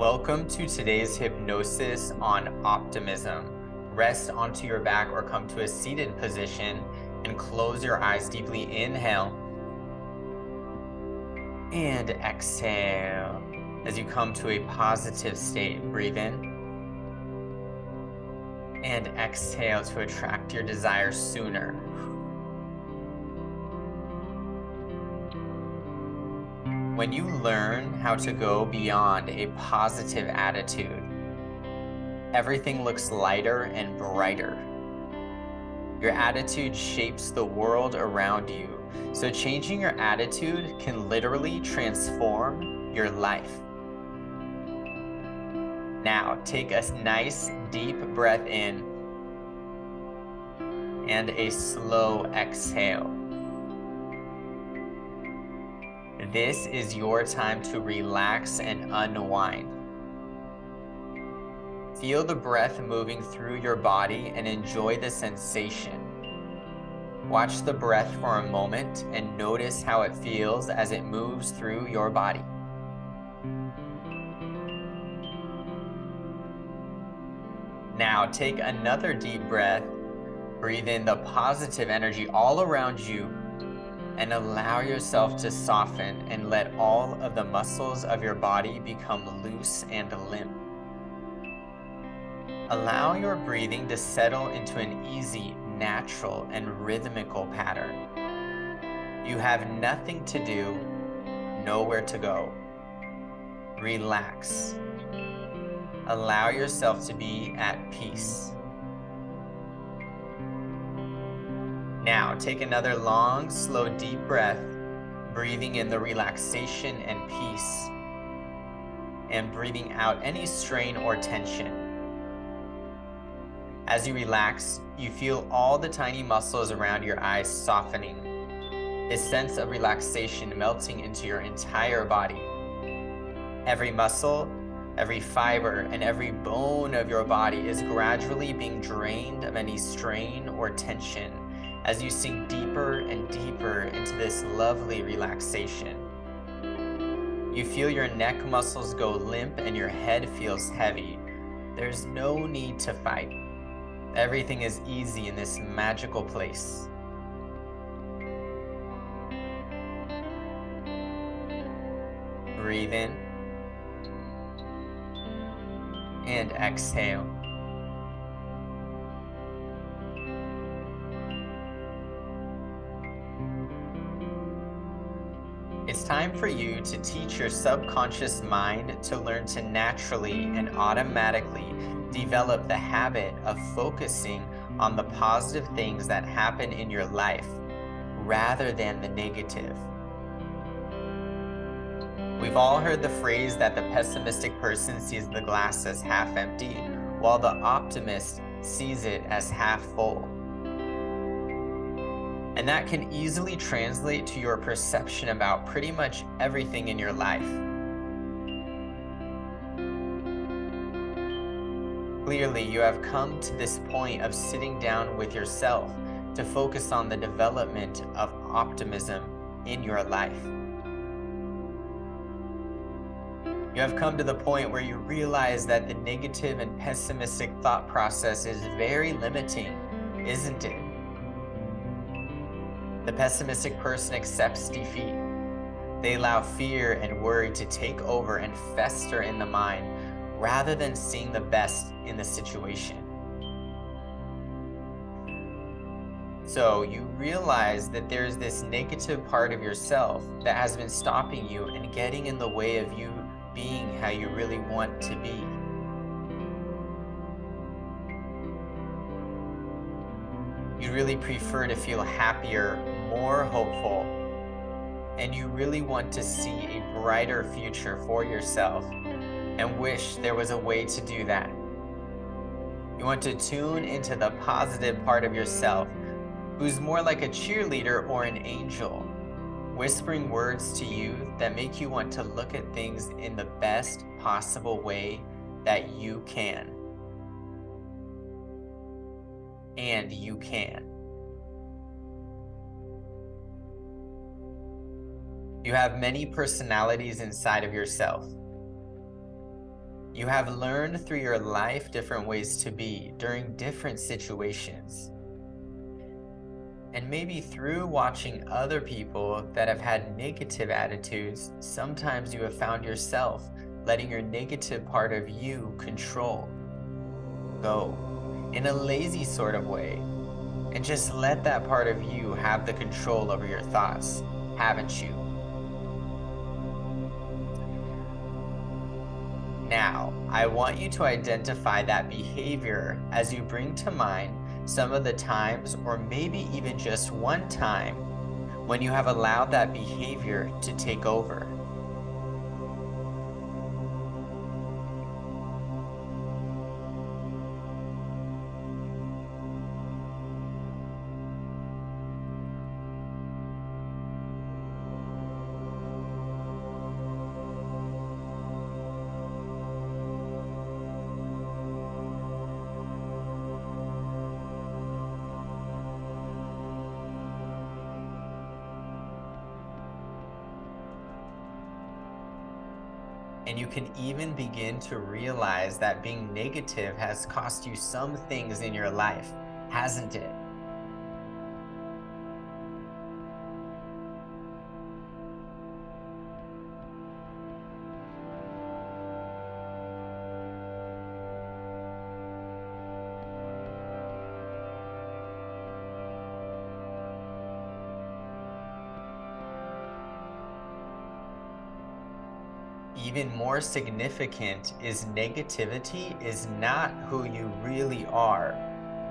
Welcome to today's hypnosis on optimism. Rest onto your back or come to a seated position and close your eyes deeply. Inhale and exhale. As you come to a positive state, breathe in and exhale to attract your desire sooner. When you learn how to go beyond a positive attitude, everything looks lighter and brighter. Your attitude shapes the world around you, so changing your attitude can literally transform your life. Now, take a nice deep breath in and a slow exhale. This is your time to relax and unwind. Feel the breath moving through your body and enjoy the sensation. Watch the breath for a moment and notice how it feels as it moves through your body. Now take another deep breath. Breathe in the positive energy all around you and allow yourself to soften and let all of the muscles of your body become loose and limp. Allow your breathing to settle into an easy, natural, and rhythmical pattern. You have nothing to do, nowhere to go. Relax. Allow yourself to be at peace. Now, take another long, slow, deep breath, breathing in the relaxation and peace, and breathing out any strain or tension. As you relax, you feel all the tiny muscles around your eyes softening, this sense of relaxation melting into your entire body. Every muscle, every fiber, and every bone of your body is gradually being drained of any strain or tension as you sink deeper and deeper into this lovely relaxation. You feel your neck muscles go limp and your head feels heavy. There's no need to fight. Everything is easy in this magical place. Breathe in and exhale. It's time for you to teach your subconscious mind to learn to naturally and automatically develop the habit of focusing on the positive things that happen in your life rather than the negative. We've all heard the phrase that the pessimistic person sees the glass as half empty, while the optimist sees it as half full. And that can easily translate to your perception about pretty much everything in your life. Clearly, you have come to this point of sitting down with yourself to focus on the development of optimism in your life. You have come to the point where you realize that the negative and pessimistic thought process is very limiting, isn't it? The pessimistic person accepts defeat. They allow fear and worry to take over and fester in the mind rather than seeing the best in the situation. So you realize that there's this negative part of yourself that has been stopping you and getting in the way of you being how you really want to be. You really prefer to feel happier, more hopeful, and you really want to see a brighter future for yourself and wish there was a way to do that. You want to tune into the positive part of yourself, who's more like a cheerleader or an angel, whispering words to you that make you want to look at things in the best possible way that you can. And you can. You have many personalities inside of yourself. You have learned through your life different ways to be during different situations. And maybe through watching other people that have had negative attitudes, sometimes you have found yourself letting your negative part of you control, go, in a lazy sort of way, and just let that part of you have the control over your thoughts, haven't you? Now, I want you to identify that behavior as you bring to mind some of the times, or maybe even just one time, when you have allowed that behavior to take over. And you can even begin to realize that being negative has cost you some things in your life, hasn't it? Even more significant is negativity is not who you really are.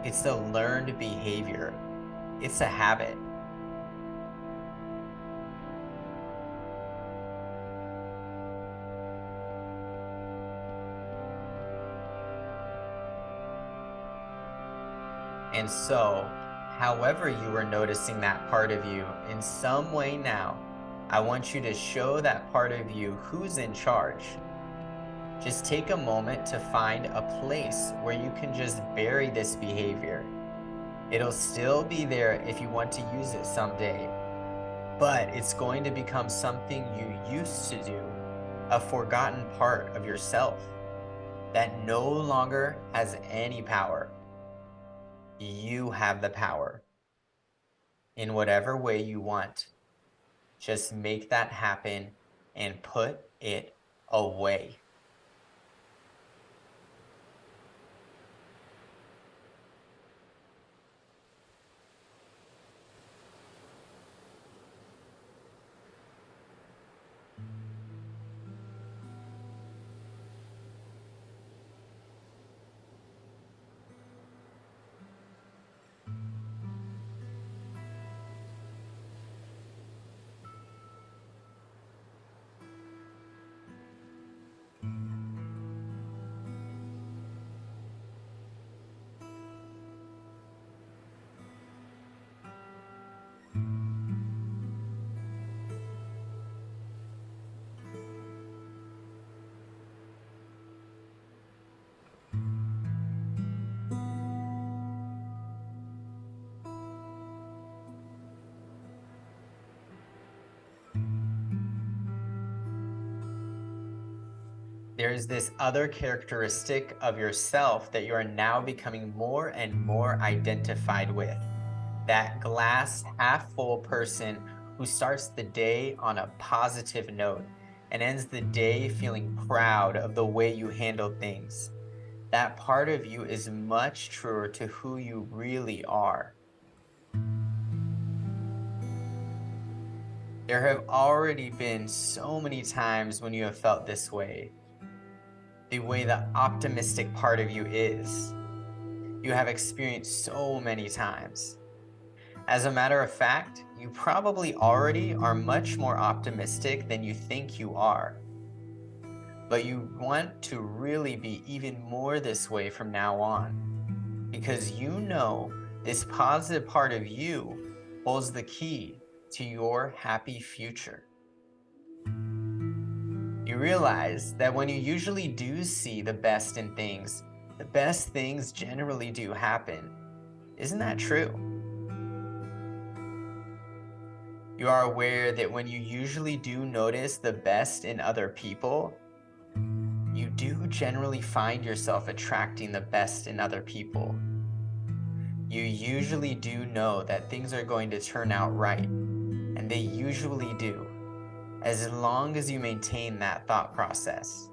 It's a learned behavior. It's a habit. And so, however you are noticing that part of you in some way now, I want you to show that part of you who's in charge. Just take a moment to find a place where you can just bury this behavior. It'll still be there if you want to use it someday, but it's going to become something you used to do, a forgotten part of yourself that no longer has any power. You have the power in whatever way you want. Just make that happen and put it away. There's this other characteristic of yourself that you are now becoming more and more identified with. That glass half full person who starts the day on a positive note and ends the day feeling proud of the way you handled things. That part of you is much truer to who you really are. There have already been so many times when you have felt this way, the way the optimistic part of you is. You have experienced so many times. As a matter of fact, you probably already are much more optimistic than you think you are. But you want to really be even more this way from now on, because you know this positive part of you holds the key to your happy future. You realize that when you usually do see the best in things, the best things generally do happen. Isn't that true? You are aware that when you usually do notice the best in other people, you do generally find yourself attracting the best in other people. You usually do know that things are going to turn out right, and they usually do, as long as you maintain that thought process.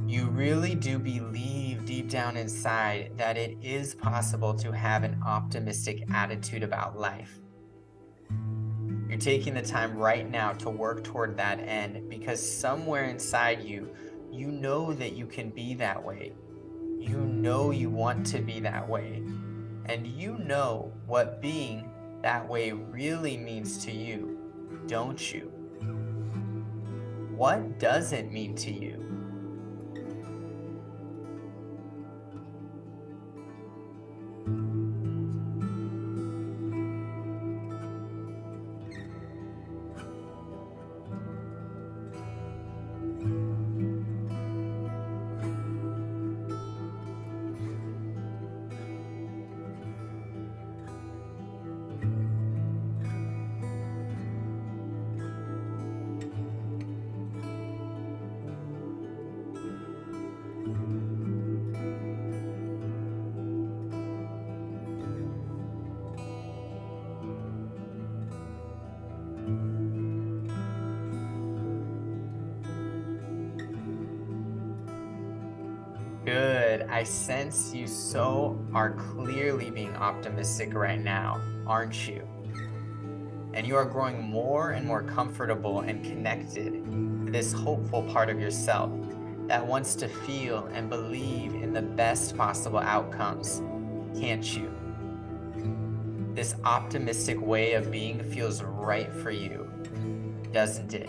You really do believe deep down inside that it is possible to have an optimistic attitude about life. You're taking the time right now to work toward that end because somewhere inside you, you know that you can be that way. You know you want to be that way. And you know what being that way really means to you, don't you? What does it mean to you? Good. I sense you are clearly being optimistic right now, aren't you? And you are growing more and more comfortable and connected to this hopeful part of yourself that wants to feel and believe in the best possible outcomes, can't you? This optimistic way of being feels right for you, doesn't it?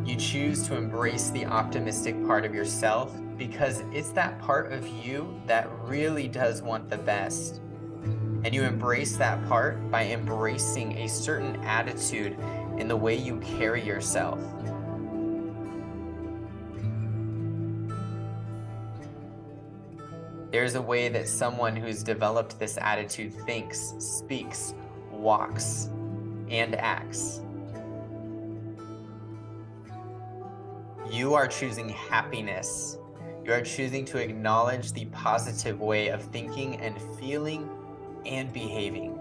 You choose to embrace the optimistic part of yourself because it's that part of you that really does want the best. And you embrace that part by embracing a certain attitude in the way you carry yourself. There's a way that someone who's developed this attitude thinks, speaks, walks, and acts. You are choosing happiness. You are choosing to acknowledge the positive way of thinking and feeling and behaving.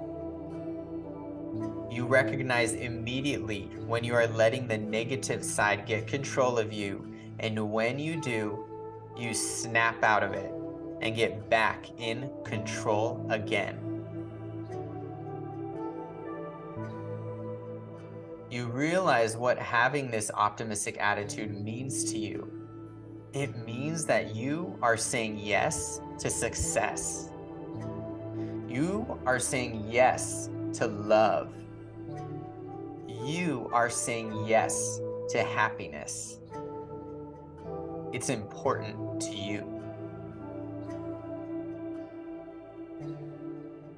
You recognize immediately when you are letting the negative side get control of you, and when you do, you snap out of it and get back in control again. You realize what having this optimistic attitude means to you. It means that you are saying yes to success. You are saying yes to love. You are saying yes to happiness. It's important to you.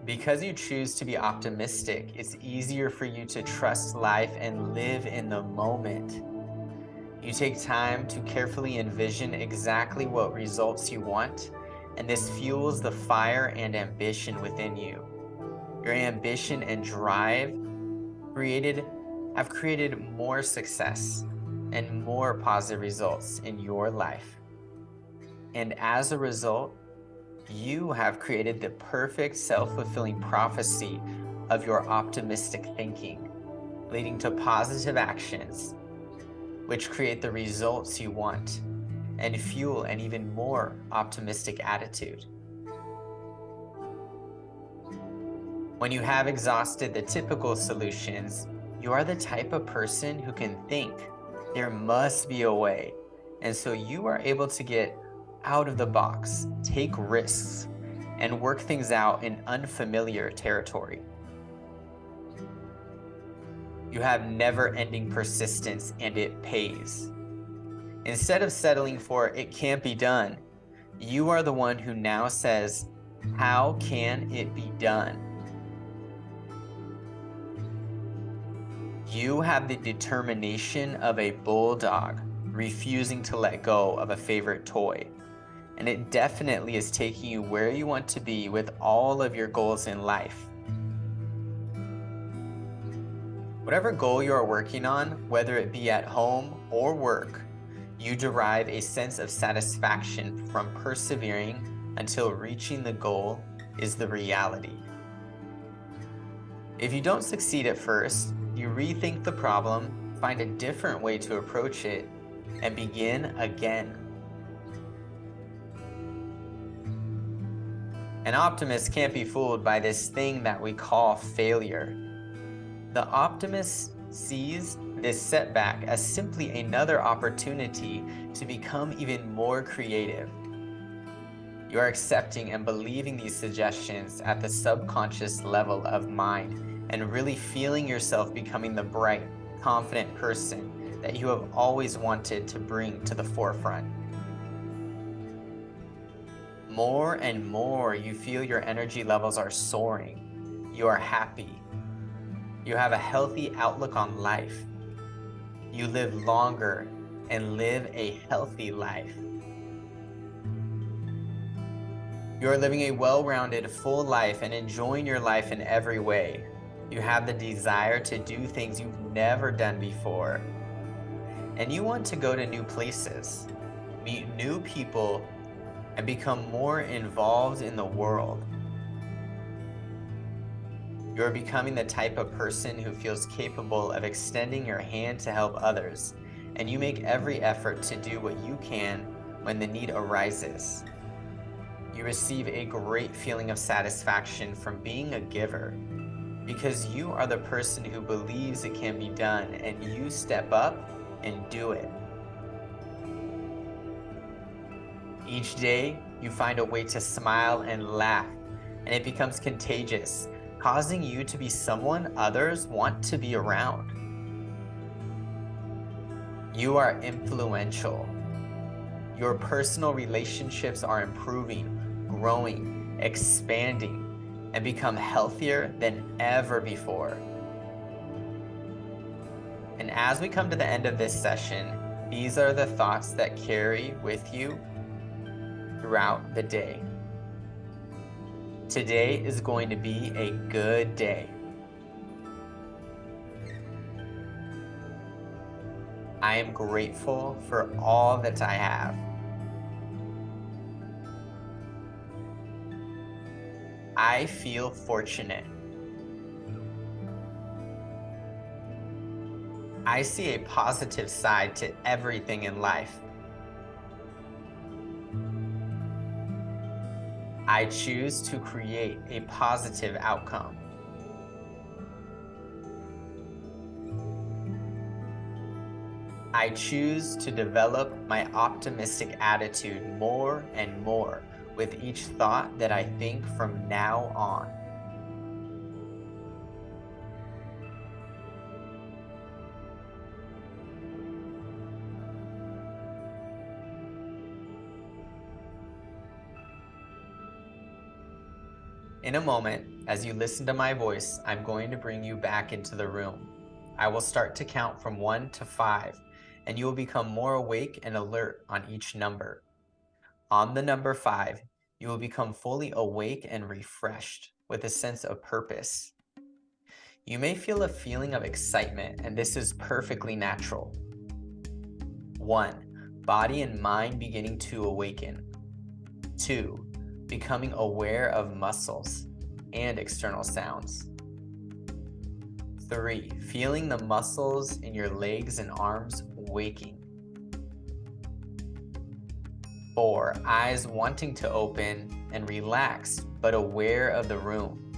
Because you choose to be optimistic, it's easier for you to trust life and live in the moment. You take time to carefully envision exactly what results you want, and this fuels the fire and ambition within you. Your ambition and drive have created more success and more positive results in your life. And as a result, you have created the perfect self-fulfilling prophecy of your optimistic thinking, leading to positive actions, which create the results you want and fuel an even more optimistic attitude. When you have exhausted the typical solutions, you are the type of person who can think there must be a way. And so you are able to get out of the box, take risks, and work things out in unfamiliar territory. You have never-ending persistence and it pays. Instead of settling for it can't be done, you are the one who now says, how can it be done? You have the determination of a bulldog refusing to let go of a favorite toy. And it definitely is taking you where you want to be with all of your goals in life. Whatever goal you are working on, whether it be at home or work, you derive a sense of satisfaction from persevering until reaching the goal is the reality. If you don't succeed at first, you rethink the problem, find a different way to approach it, and begin again. An optimist can't be fooled by this thing that we call failure. The optimist sees this setback as simply another opportunity to become even more creative. You are accepting and believing these suggestions at the subconscious level of mind and really feeling yourself becoming the bright, confident person that you have always wanted to bring to the forefront. More and more, you feel your energy levels are soaring. You are happy. You have a healthy outlook on life. You live longer and live a healthy life. You are living a well-rounded, full life and enjoying your life in every way. You have the desire to do things you've never done before. And you want to go to new places, meet new people, and become more involved in the world. You're becoming the type of person who feels capable of extending your hand to help others, and you make every effort to do what you can when the need arises. You receive a great feeling of satisfaction from being a giver, because you are the person who believes it can be done, and you step up and do it. Each day, you find a way to smile and laugh, and it becomes contagious, causing you to be someone others want to be around. You are influential. Your personal relationships are improving, growing, expanding, and become healthier than ever before. And as we come to the end of this session, these are the thoughts that carry with you throughout the day. Today is going to be a good day. I am grateful for all that I have. I feel fortunate. I see a positive side to everything in life. I choose to create a positive outcome. I choose to develop my optimistic attitude more and more with each thought that I think from now on. In a moment, as you listen to my voice, I'm going to bring you back into the room. I will start to count from 1 to 5, and you will become more awake and alert on each number. On the number 5, you will become fully awake and refreshed with a sense of purpose. You may feel a feeling of excitement, and this is perfectly natural. 1, body and mind beginning to awaken. 2, becoming aware of muscles and external sounds. 3, feeling the muscles in your legs and arms waking. 4, eyes wanting to open and relax, but aware of the room.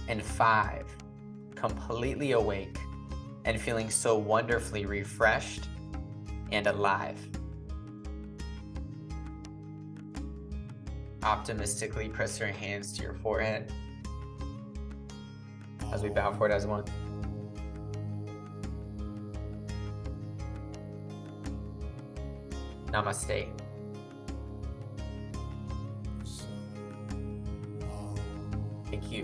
And 5, completely awake and feeling so wonderfully refreshed and alive. Optimistically press your hands to your forehead as we bow forward as one. Namaste. Thank you.